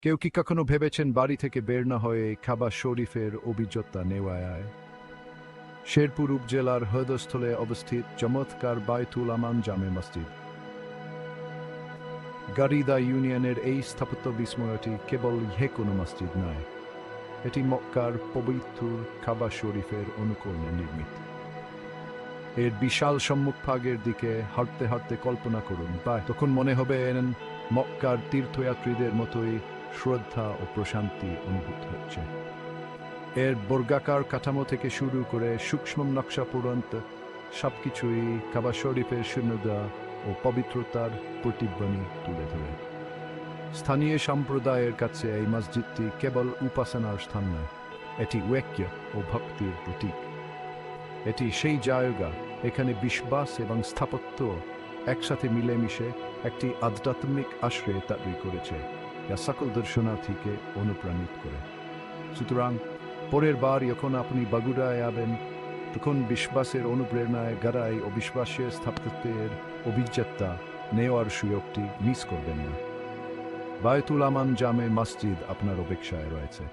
কেউ কি কখনো ভেবেছেন বাড়ি থেকে বের না হয়ে কাবা শরীফের অভিজ্ঞতা নেওয়ায়? শেরপুর উপজেলার হৃদয়স্থলে অবস্থিত চমৎকার বায়তুল আমান জামে মসজিদ। গারিদা ইউনিয়নের এই স্থাপত্য বিস্ময়টি কেবল কোনো মসজিদ নয়, এটি মক্কার পবিত্র কাবা শরীফের অনুকরণে নির্মিত। এর বিশাল সম্মুখভাগের দিকে হাঁটতে হাঁটতে কল্পনা করুন, বা তখন মনে হবে মক্কার তীর্থযাত্রীদের মতোই শ্রদ্ধা ও প্রশান্তি অনুভূত হচ্ছে। এর বর্গাকার কাঠামো থেকে শুরু করে সূক্ষ্ম নকশা পর্যন্ত সবকিছুই কাবা শরীফের শূন্যতা ও পবিত্রতার প্রতিধ্বনি তুলে ধরে। স্থানীয় সম্প্রদায়ের কাছে এই মসজিদটি কেবল উপাসনার স্থান নয়, এটি ঐক্য ও ভক্তির প্রতীক। এটি সেই জায়গা এখানে বিশ্বাস এবং স্থাপত্য একসাথে মিলেমিশে একটি আধ্যাত্মিক আশ্রয় তৈরি করেছে, যা সকল দর্শনার্থীকে অনুপ্রাণিত করে। সুতরাং পরের বার যখন আপনি বগুড়ায় যাবেন, তখন বিশ্বাসের অনুপ্রেরণায় গড়াই ও বিশ্বাসের স্থাপত্যের অভিজ্ঞতা নেওয়ার সুযোগটি মিস করবেন না। বায়তুল আমান জামে মসজিদ আপনার অপেক্ষায় রয়েছে।